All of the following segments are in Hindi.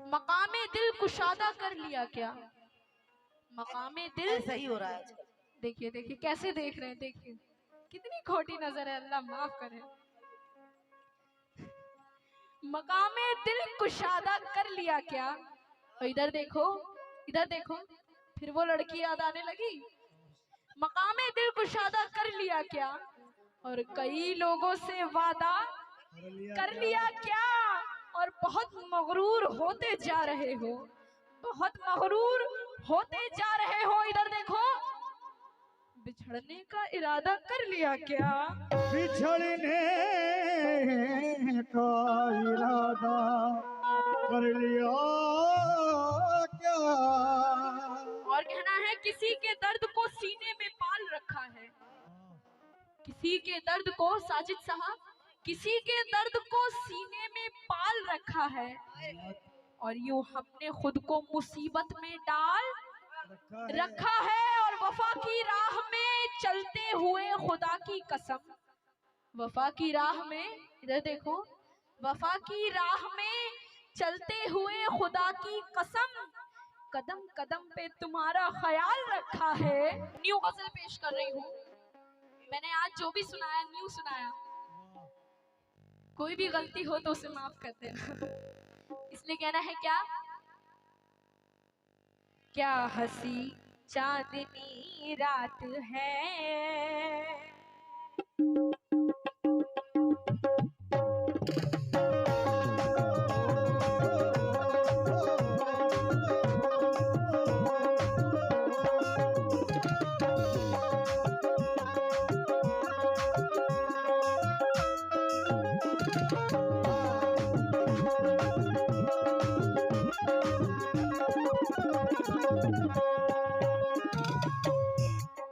मकामे दिल कुशादा कर लिया क्या? मकामे दिल ऐसा ही हो रहा है आजकल। देखिए देखिए कैसे देख रहे हैं, देखिए कितनी खोटी नजर है, अल्लाह माफ करे। मकामे दिल कुशादा कर लिया क्या? और इधर देखो, इधर देखो, फिर वो लड़की याद आने लगी। मकामे दिल कुशादा कर लिया क्या? और कई लोगों से वादा कर लिया क्या? और बहुत मगरूर होते जा रहे हो, बहुत मगरूर होते जा रहे हो। इधर देखो, बिछड़ने का इरादा कर लिया क्या? बिछड़ने का इरादा कर लिया क्या? और कहना है किसी के दर्द को सीने में पाल रखा है, किसी के दर्द को, साजिद साहब, किसी के दर्द को सीने में पाल रखा है, और यूं हमने खुद को मुसीबत में डाल रखा है। और वफा की राह में चलते हुए खुदा की कसम, वफा की राह में, इधर देखो, वफा की राह में चलते हुए खुदा की कसम, कदम कदम पे तुम्हारा ख्याल रखा है। न्यू गजल पेश कर रही हूँ। मैंने आज जो भी सुनाया न्यू सुनाया, कोई भी गलती हो तो उसे माफ कर देना। इसलिए कहना है क्या? क्या हंसी चांदनी रात है,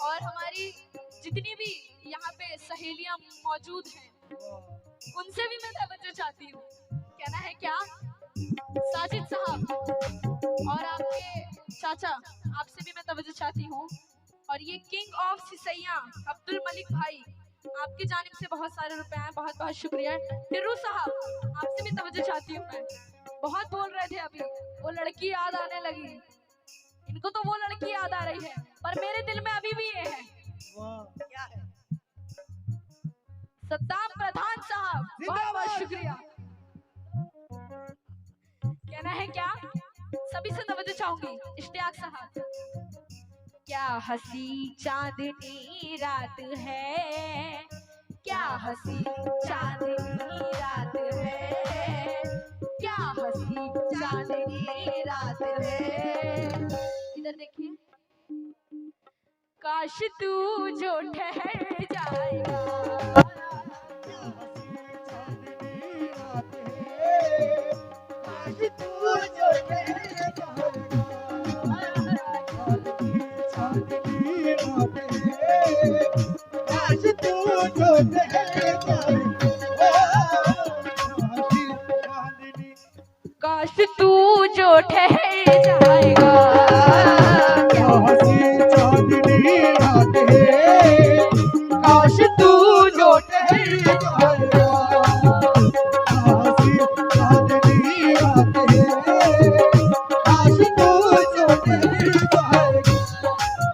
और हमारी जितनी भी यहाँ पे सहेलियां मौजूद हैं, उनसे भी मैं तवज्जो चाहती हूँ। कहना है क्या? साजिद साहब और आपके चाचा, आपसे भी मैं तवज्जो चाहती हूँ। और ये किंग ऑफ सिसैया अब्दुल मलिक भाई, आपकी जानिब से बहुत सारे रुपए हैं, बहुत बहुत शुक्रिया। टिर्रू साहब, आपसे भी तवज्जो चाहती हूँ मैं। बहुत बोल रहे थे अभी, वो लड़की याद आने लगी। इनको तो वो लड़की याद आ रही है, पर मेरे दिल में अभी भी ये है। क्या है? सद्दाम प्रधान साहब, बहुत बहुत शुक्रिया। कहना है क्या? सभी से तवज्जो चाहूंगी। इश्तियाक साहब, क्या हंसी चांदनी रात है, क्या हंसी चांदनी रात है, क्या हंसी चांदनी रात है। इधर देखिए, काश तू जो ठहर जाएगा, काश तू जो ठहर जाएगा, क्या हंसी चांदनी रात है, काश तू जो ठहर जाएगा, हंसी चांदनी रात है, काश तू जो ठहर जाएगा।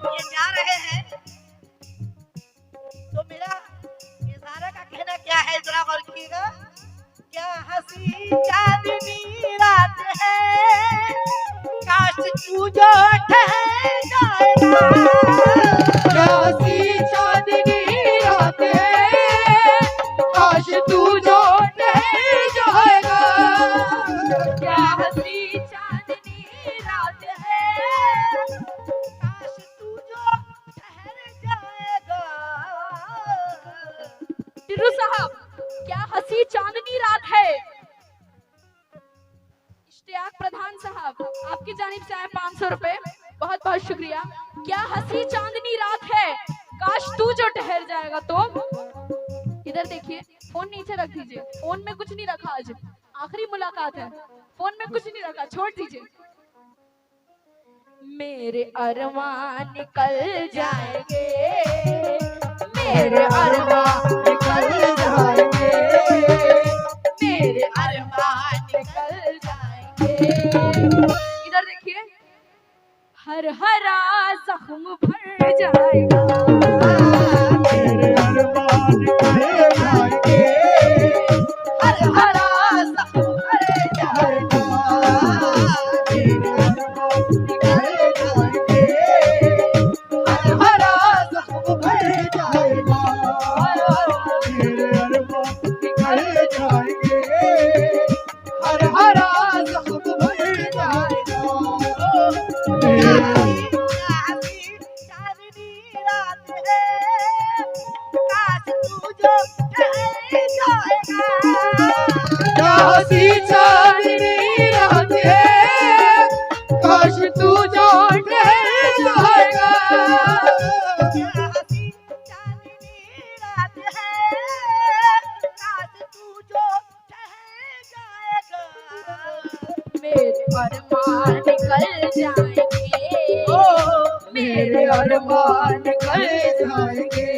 ये जा रहे हैं तो मेरा इशारा का कहना क्या है, जरा गौर कीजिएगा। क्या हंसी चांदनी रात है, काश तू जो ठहर जाएगा, क्या हंसी चांदनी रात है, काश तू जो ठहर जाएगा, क्या हंसी चांदनी रात है, काश तू जो ठहर जाएगा। टिर्रू साहब, क्या हंसी चांदनी रात है। इश्तियाक प्रधान साहब, आपकी जानिब से आए 500 रुपए, बहुत बहुत शुक्रिया। क्या हंसी चांदनी रात है, काश तू जो ठहर जाएगा। तो इधर देखिए, फोन नीचे रख दीजिए, फोन में कुछ नहीं रखा, आज आखिरी मुलाकात है, फोन में कुछ नहीं रखा, छोड़ दीजिए। मेरे अरमान निकल जाएंगे, मेरे अरमान निकल जाएंगे, मेरे अरमान निकल जाएंगे, हर हरा जख्म भर जाएगा। तेरे अरमान करे जाएंगे, हर हरा जख्म भर जाएगा। तेरे अरमान करे जाएंगे, हर हरा जख्म भर जाएगा। तेरे अरमान करे जाएंगे, हर हरा जख्म भर जाएगा। चांदनी रात है, काश तू जो ठहर जाएगा। क्या हंसी चांदनी रात है, काश तू जो ठहर जाएगा। हंसी चांदनी रात है, काश तू जो ठहर जाएगा। मेरे अरमान निकल जाएंगे, मेरे अरमान निकल जाएंगे,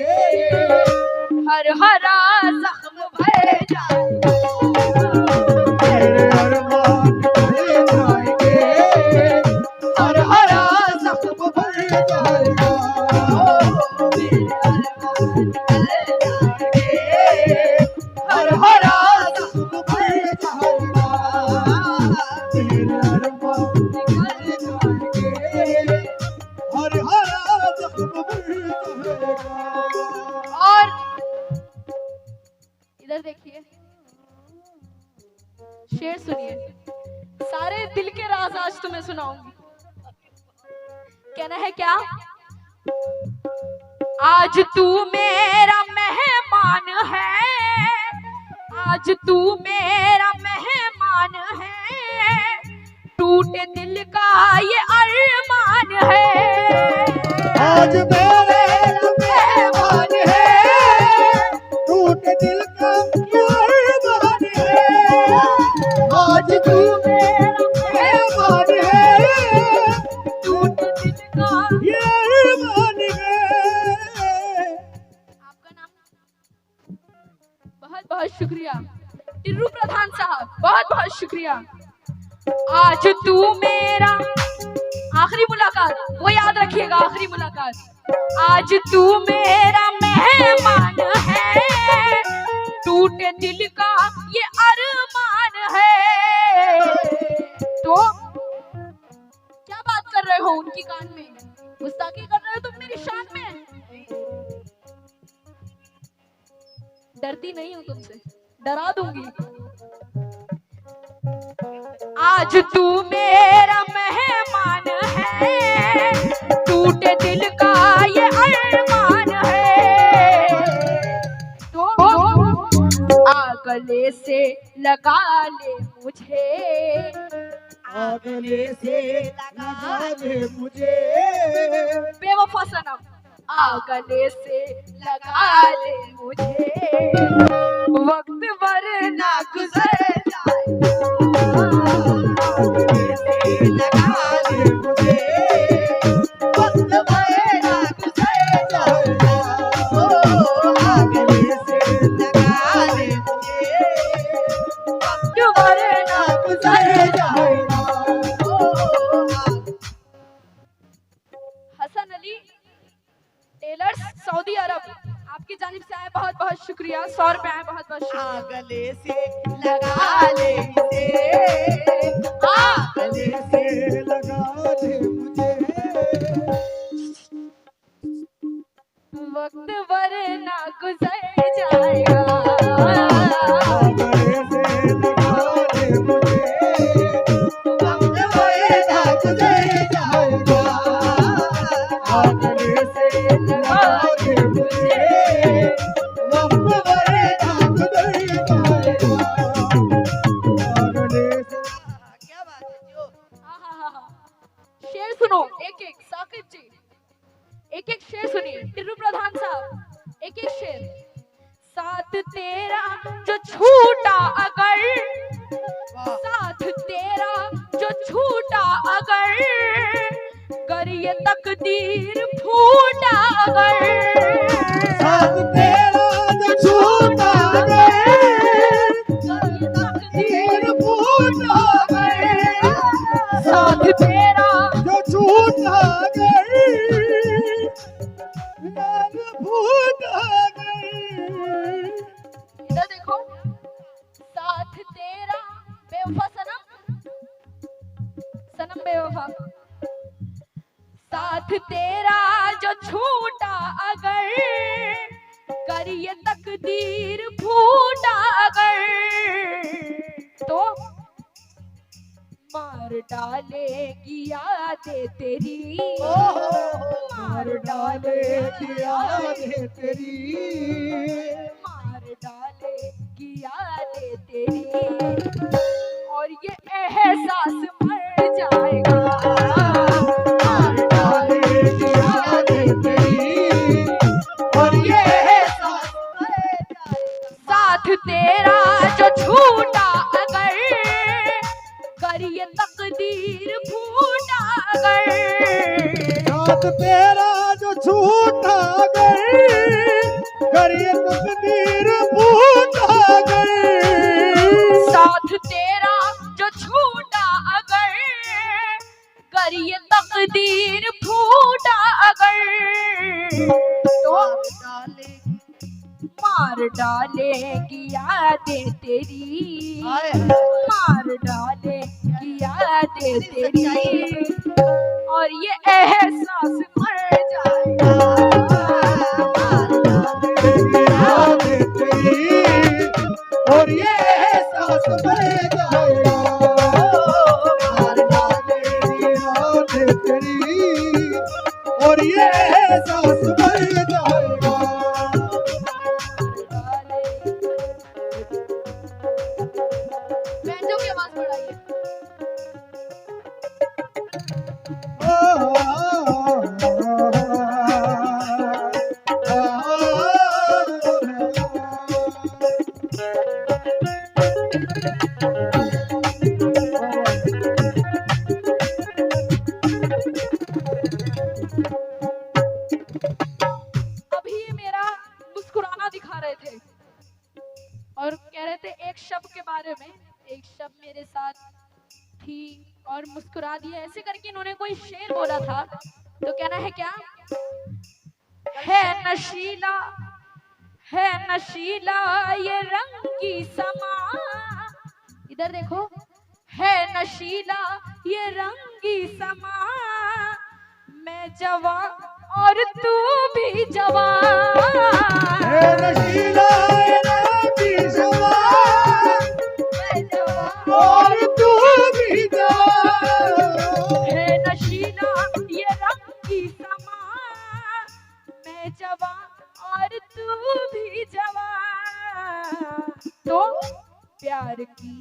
हर हरा जख्म भर जाएगा। मेरे अरमान निकल जाएंगे, हर हरा जख्म भर जाएगा। मेरे अरमान निकल जाएंगे, हर हरा जख्म भर जाएगा। तेरे अरमान निकल जाएंगे, हर हरा जख्म भर जाएगा। और इधर देखिए, शेर सुनिए। सारे दिल के राज आज तुम्हें सुनाऊंगी। कहना है क्या? आज तू मेरा मेहमान है, आज तू मेरा मेहमान है, टूटे दिल का ये अरमान है। आज मेरे मेहमान है, टूटे दिल का ये अरमान है। आज तू मेरा मेहमान है, टूटे दिल का। ये अरमान है। आपका नाम? बहुत बहुत शुक्रिया टिर्रू प्रधान साहब, बहुत बहुत शुक्रिया। आज तू मेरा, आखिरी मुलाकात वो याद रखिएगा, आखिरी मुलाकात। आज तू मेरा मेहमान है, टूटे दिल का ये अरमान है। तो क्या बात कर रहे हो उनकी कान में? गुस्ताखी कर रहे हो तुम मेरी शान में? डरती नहीं हूं तुमसे, डरा दूंगी। आज तू मेरा मेहमान है, टूटे दिल का ये अरमान है। तो आ गले से लगा ले मुझे, गले से लगा ले मुझे, बेवफा सनम। आ गले से लगा ले मुझे, वक्त वरना गुजर गले से लगा ले मुझे, वक्त वरना गुजर जाएगा। गले से लगा ले मुझे, वक्त वरना गुजर जाएगा। हसन अली टेलर्स सऊदी अरब, आपकी जानिब से आए, बहुत बहुत शुक्रिया। 100 रुपए आए, बहुत बहुत शुक्रिया। गले से लगा ले मुझे, गले से लगा ले मुझे, वक्त वरना गुजर जाएगा। गले से लगा ले मुझे, वक्त वरना गुजर जाएगा। गले से लगा ले मुझे, वक्त वरना गुजर जाएगा। गले से क्या बात है जो शेर सुनो, एक एक। साकिब जी एक एक शेर सुनिए। टिर्रू प्रधान साहब एक एक शेर। साथ तेरा जो छूटा अगर, साथ तेरा जो छूटा अगर, कर ये तकदीर फूटा अगर, साथ तेरा जो छूटा गए, तकदीर फूटा गए। साथ तेरा जो छूटा भूत आ गई, लाल भूत आ गई। इधर देखो, साथ तेरा बेवफा सनम, सनम बेवफा, साथ तेरा जो छूटा अगर, करिए तकदीर फूटा अगर, तो मार डालेगी यादें तेरी, मार डालेगी यादें तेरी, मार डालेगी यादें तेरी, और ये एहसास मर जाएगा, मार डालेगी यादें तेरी, और ये एहसास मर जाएगा। साथ तेरा जो छूटा अगर, करिए तकदीर फूटा अगर, साथ तेरा जो छूटा गई, करिए तकदीर फूटा गई। साथ तेरा जो छूटा अगर, करिए तकदीर फूटा अगर, तो मार डालेगी यादें तेरी, मार डालेगी यादें तेरी, और ये एहसास मर जाएगा, यादें तेरी, और ये एहसास मर जाएगा। मार डालेगी यादें तेरी, और ये एहसास मर जाएगा। बैंजो की आवाज बढ़ाइए। अभी ये मेरा मुस्कुराना दिखा रहे थे और कह रहे थे एक शब्द के बारे में, एक शब्द मेरे साथ थी और मुस्कुरा दिया, ऐसे करके इन्होंने कोई शेर बोला था। तो कहना है क्या, है नशीला, है नशीला ये रंगी समा, इधर देखो, है नशीला ये रंगी समा, मैं जवान और तू भी जवान, है नशीला ये रंगी समा, मैं जवान और तू भी जवान। है नशीला ये रंगी समा, मैं जवान और तू भी जवान, तो प्यार की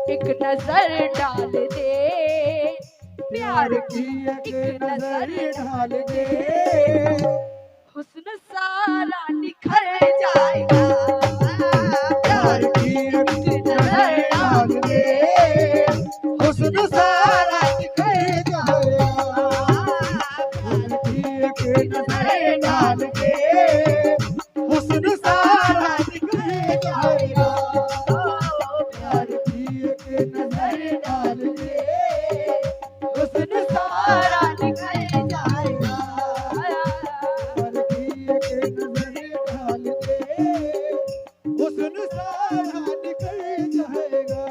एक नजर डाल दे, प्यार की एक नजर डाल दे, हुस्न सारा निखर जाएगा, प्यार की एक नजर डाल दे, हुस्न सारा निखर जाएगा। प्यार की एक नजर डाल दे, हुस्न सारा निखर जाएगा। प्यार की एक नजर डाल दे, हुस्न सारा निखर जाएगा। प्यार की एक नजर डाल दे, हुस्न सारा निखर जाएगा।